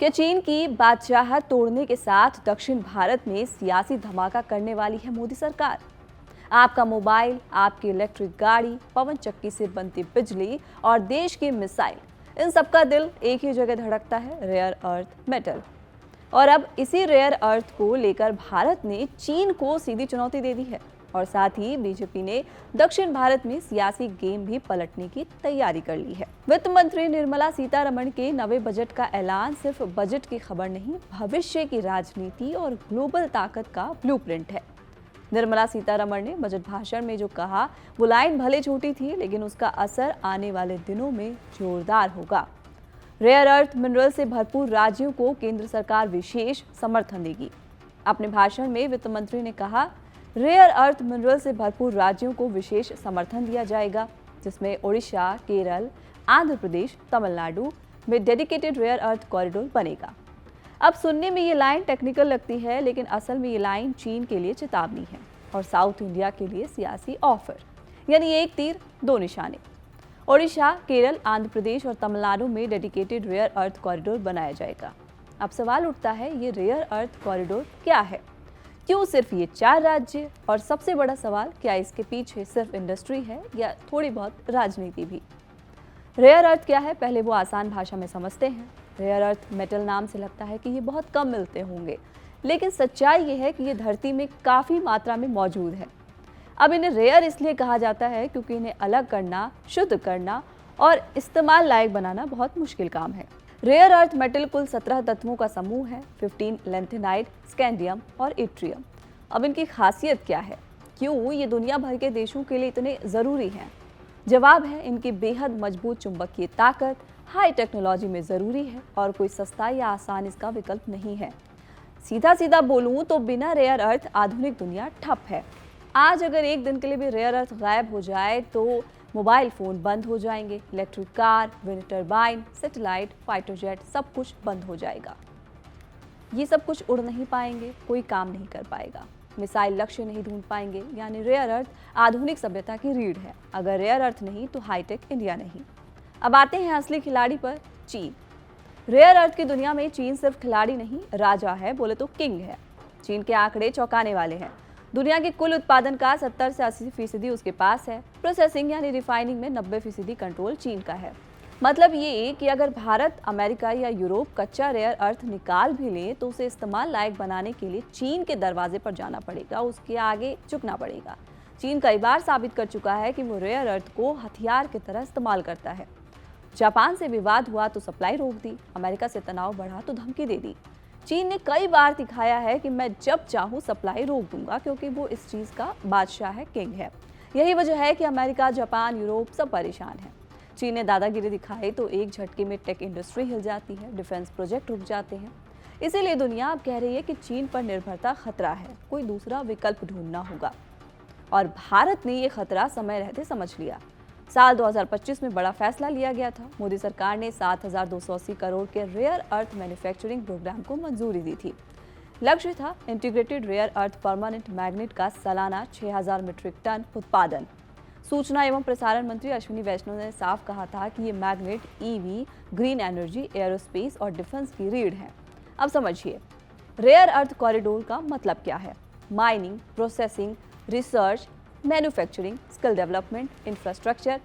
कि चीन की बादशाहत तोड़ने के साथ दक्षिण भारत में सियासी धमाका करने वाली है मोदी सरकार। आपका मोबाइल, आपकी इलेक्ट्रिक गाड़ी, पवन चक्की से बनती बिजली और देश की मिसाइल, इन सबका दिल एक ही जगह धड़कता है, रेयर अर्थ मेटल। और अब इसी रेयर अर्थ को लेकर भारत ने चीन को सीधी चुनौती दे दी है और साथ ही बीजेपी ने दक्षिण भारत में सियासी गेम भी पलटने की तैयारी कर ली है। वित्त मंत्री निर्मला सीतारमण के नवे बजट का ऐलान सिर्फ बजट की खबर नहीं, भविष्य की राजनीति और ग्लोबल ताकत का ब्लूप्रिंट है। निर्मला सीतारमण ने बजट भाषण में जो कहा वो लाइन भले छोटी थी, लेकिन उसका असर आने वाले दिनों में जोरदार होगा। रेयर अर्थ मिनरल से भरपूर राज्यों को केंद्र सरकार विशेष समर्थन देगी। अपने भाषण में वित्त मंत्री ने कहा, रेयर अर्थ मिनरल से भरपूर राज्यों को विशेष समर्थन दिया जाएगा, जिसमें ओडिशा, केरल, आंध्र प्रदेश, तमिलनाडु में डेडिकेटेड रेयर अर्थ कॉरिडोर बनेगा। अब सुनने में ये लाइन टेक्निकल लगती है, लेकिन असल में ये लाइन चीन के लिए चेतावनी है और साउथ इंडिया के लिए सियासी ऑफर, यानी एक तीर दो निशाने। ओडिशा, केरल, आंध्र प्रदेश और तमिलनाडु में डेडिकेटेड रेयर अर्थ कॉरिडोर बनाया जाएगा। अब सवाल उठता है, ये रेयर अर्थ कॉरिडोर क्या है? क्यों सिर्फ ये 4 राज्य? और सबसे बड़ा सवाल, क्या इसके पीछे सिर्फ इंडस्ट्री है या थोड़ी बहुत राजनीति भी? रेयर अर्थ क्या है, पहले वो आसान भाषा में समझते हैं। रेयर अर्थ मेटल नाम से लगता है कि ये बहुत कम मिलते होंगे, लेकिन सच्चाई ये है कि ये धरती में काफ़ी मात्रा में मौजूद है। अब इन्हें रेयर इसलिए कहा जाता है क्योंकि इन्हें अलग करना, शुद्ध करना और इस्तेमाल लायक बनाना बहुत मुश्किल काम है। रेयर अर्थ मेटल कुल 17 तत्वों का समूह है, 15 लेंथेनाइट, स्कैंडियम और इट्रियम। अब इनकी खासियत क्या है? क्यों ये दुनिया भर के देशों के लिए इतने ज़रूरी हैं? जवाब है इनकी बेहद मजबूत चुंबकीय ताकत, हाई टेक्नोलॉजी में ज़रूरी है और कोई सस्ता या आसान इसका विकल्प नहीं है। सीधा सीधा बोलूँ तो बिना रेयर अर्थ आधुनिक दुनिया ठप है। आज अगर एक दिन के लिए भी रेयर अर्थ गायब हो जाए तो मोबाइल फ़ोन बंद हो जाएंगे, electric car, wind turbine, satellite, fighter jet, सब कुछ बंद हो जाएगा। ये सब कुछ उड़ नहीं पाएंगे, कोई काम नहीं कर पाएगा, मिसाइल लक्ष्य नहीं ढूंढ पाएंगे। यानी रेयर अर्थ आधुनिक सभ्यता की रीढ़ है। अगर रेयर अर्थ नहीं तो हाईटेक इंडिया नहीं। अब आते हैं असली खिलाड़ी पर, चीन। रेयर अर्थ की दुनिया में चीन सिर्फ खिलाड़ी नहीं, राजा है, बोले तो किंग है। चीन के आंकड़े चौंकाने वाले हैं। दुनिया के कुल उत्पादन का 70 से 80% उसके पास है। प्रोसेसिंग यानी रिफाइनिंग में 90% कंट्रोल चीन का है। मतलब ये कि अगर भारत, अमेरिका या यूरोप कच्चा रेयर अर्थ निकाल भी ले तो उसे इस्तेमाल लायक बनाने के लिए चीन के दरवाजे पर जाना पड़ेगा, उसके आगे झुकना पड़ेगा। चीन कई बार साबित कर चुका है कि वो रेयर अर्थ को हथियार की तरह इस्तेमाल करता है। जापान से विवाद हुआ तो सप्लाई रोक दी, अमेरिका से तनाव बढ़ा तो धमकी दे दी। चीन ने कई बार दिखाया है कि मैं जब चाहूँ सप्लाई रोक दूंगा, क्योंकि वो इस चीज़ का बादशाह है, किंग है। यही वजह है कि अमेरिका, जापान, यूरोप सब परेशान है। चीन ने दादागिरी दिखाई तो एक झटके में टेक इंडस्ट्री हिल जाती है, डिफेंस प्रोजेक्ट रुक जाते हैं। इसीलिए दुनिया अब कह रही है कि चीन पर निर्भरता खतरा है, कोई दूसरा विकल्प ढूंढना होगा। और भारत ने ये खतरा समय रहते समझ लिया। साल 2025 में बड़ा फैसला लिया गया था। मोदी सरकार ने 7,280 करोड़ के रेयर अर्थ मैन्युफैक्चरिंग प्रोग्राम को मंजूरी दी थी। लक्ष्य था integrated rare earth permanent magnet का सालाना 6,000 मीट्रिक टन उत्पादन। सूचना एवं प्रसारण मंत्री अश्विनी वैष्णव ने साफ कहा था कि ये magnet EV, green energy, aerospace और डिफेंस की रीढ़ है। अब समझिए, रेयर अर्थ कॉरिडोर का मतलब क्या है? Mining, processing, research, manufacturing, skill development, infrastructure,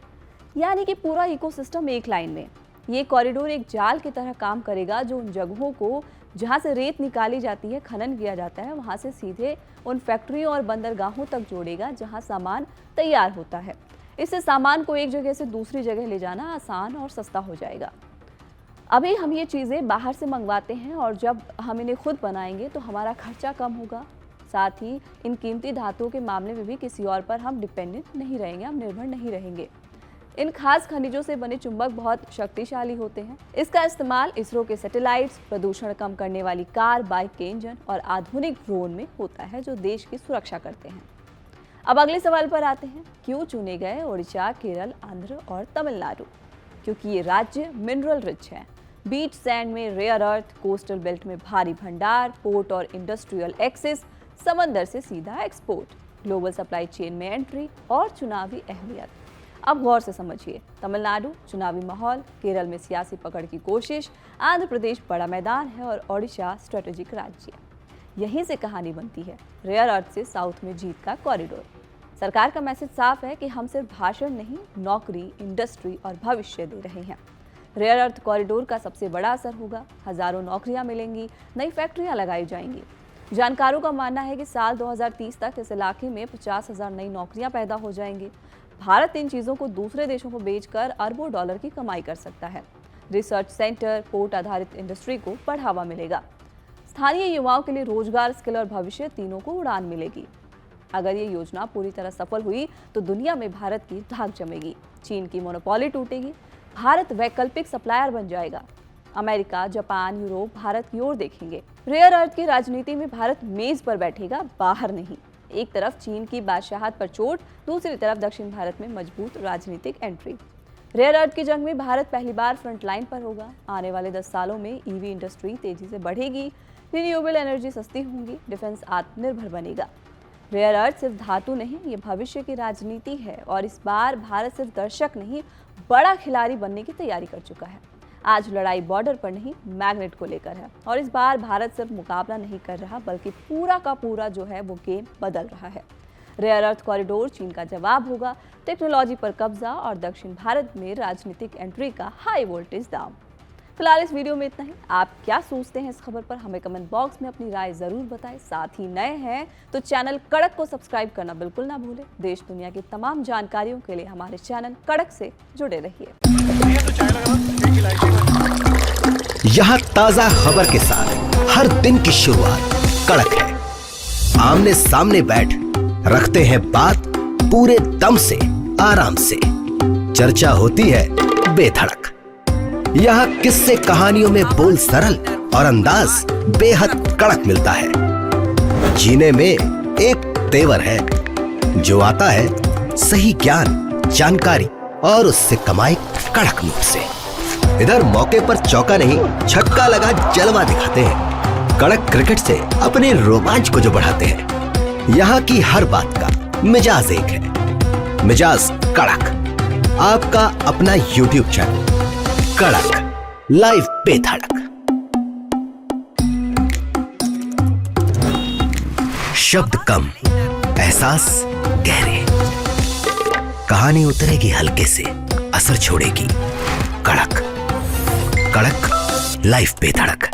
यानी कि पूरा इकोसिस्टम एक लाइन में। ये कॉरिडोर एक जाल की तरह काम करेगा जो उन जगहों को जहाँ से रेत निकाली जाती है, खनन किया जाता है, वहाँ से सीधे उन फैक्ट्रियों और बंदरगाहों तक जोड़ेगा जहाँ सामान तैयार होता है। इससे सामान को एक जगह से दूसरी जगह ले जाना आसान और सस्ता हो जाएगा। अभी हम ये चीज़ें बाहर से मंगवाते हैं और जब हम इन्हें खुद बनाएंगे तो हमारा खर्चा कम होगा। साथ ही इन कीमती धातुओं के मामले में भी किसी और पर हम डिपेंडेंट नहीं रहेंगे, हम निर्भर नहीं रहेंगे। इन खास खनिजों से बने चुंबक बहुत शक्तिशाली होते हैं। इसका इस्तेमाल इसरो के सैटेलाइट्स, प्रदूषण कम करने वाली कार, बाइक के इंजन और आधुनिक ड्रोन में होता है जो देश की सुरक्षा करते हैं। अब अगले सवाल पर आते हैं, क्यों चुने गए ओडिशा, केरल, आंध्र और तमिलनाडु? क्योंकि ये राज्य मिनरल रिच हैं। बीच सैंड में रेयर अर्थ, कोस्टल बेल्ट में भारी भंडार, पोर्ट और इंडस्ट्रियल एक्सेस, समंदर से सीधा एक्सपोर्ट, ग्लोबल सप्लाई चेन में एंट्री और चुनावी अहमियत। अब गौर से समझिए, तमिलनाडु चुनावी माहौल, केरल में सियासी पकड़ की कोशिश, आंध्र प्रदेश बड़ा मैदान है और ओडिशा स्ट्रेटेजिक राज्य। यहीं से कहानी बनती है रेयर अर्थ से साउथ में जीत का कॉरिडोर। सरकार का मैसेज साफ है कि हम सिर्फ भाषण नहीं, नौकरी, इंडस्ट्री और भविष्य दे रहे हैं। रेयर अर्थ कॉरिडोर का सबसे बड़ा असर होगा, हजारों नौकरियां मिलेंगी, नई फैक्ट्रियां लगाई जाएंगी। जानकारों का मानना है कि साल 2030 तक इस इलाके में 50,000 नई नौकरियां पैदा हो जाएंगी। भारत इन चीज़ों को दूसरे देशों को बेचकर अरबों डॉलर की कमाई कर सकता है। रिसर्च सेंटर, पोर्ट आधारित इंडस्ट्री को बढ़ावा मिलेगा। स्थानीय युवाओं के लिए रोजगार, स्किल और भविष्य तीनों को उड़ान मिलेगी। अगर ये योजना पूरी तरह सफल हुई तो दुनिया में भारत की धाक जमेगी, चीन की मोनोपोली टूटेगी, भारत वैकल्पिक सप्लायर बन जाएगा। अमेरिका, जापान, यूरोप भारत की ओर देखेंगे। रेयर अर्थ की राजनीति में भारत मेज पर बैठेगा, बाहर नहीं। एक तरफ चीन की बादशाहत पर चोट, दूसरी तरफ दक्षिण भारत में मजबूत राजनीतिक एंट्री। रेयर अर्थ की जंग में भारत पहली बार फ्रंट लाइन पर होगा। आने वाले 10 सालों में ईवी इंडस्ट्री तेजी से बढ़ेगी, रिन्यूएबल एनर्जी सस्ती होंगी, डिफेंस आत्मनिर्भर बनेगा। रेयर अर्थ सिर्फ धातु नहीं, ये भविष्य की राजनीति है और इस बार भारत सिर्फ दर्शक नहीं, बड़ा खिलाड़ी बनने की तैयारी कर चुका है। आज लड़ाई बॉर्डर पर नहीं, मैग्नेट को लेकर है और इस बार भारत सिर्फ मुकाबला नहीं कर रहा बल्कि पूरा का पूरा जो है वो गेम बदल रहा है। रेयर अर्थ कॉरिडोर चीन का जवाब होगा, टेक्नोलॉजी पर कब्जा और दक्षिण भारत में राजनीतिक एंट्री का हाई वोल्टेज दांव। फिलहाल इस वीडियो में इतना ही। आप क्या सोचते हैं इस खबर पर, हमें कमेंट बॉक्स में अपनी राय जरूर बताएं। साथ ही नए हैं तो चैनल कड़क को सब्सक्राइब करना बिल्कुल ना भूलें। देश दुनिया की तमाम जानकारियों के लिए हमारे चैनल कड़क से जुड़े रहिए। यहाँ ताजा खबर के साथ हर दिन की शुरुआत कड़क है। आमने सामने बैठ रखते हैं बात पूरे दम से, आराम से। चर्चा होती है बेधड़क। यहाँ किस्से कहानियों में बोल सरल और अंदाज बेहद कड़क मिलता है। जीने में एक तेवर है जो आता है सही ज्ञान, जानकारी और उससे कमाई कड़क नोट से। इधर मौके पर चौका नहीं, छक्का लगा जलवा दिखाते हैं। कड़क क्रिकेट से अपने रोमांच को जो बढ़ाते हैं। यहाँ की हर बात का मिजाज एक है, मिजाज कड़क। आपका अपना YouTube चैनल कड़क, लाइव पे धड़क। शब्द कम, एहसास गहरे। कहानी उतरेगी हल्के से, असर छोड़ेगी कड़क। कड़क, लाइव पे धड़क।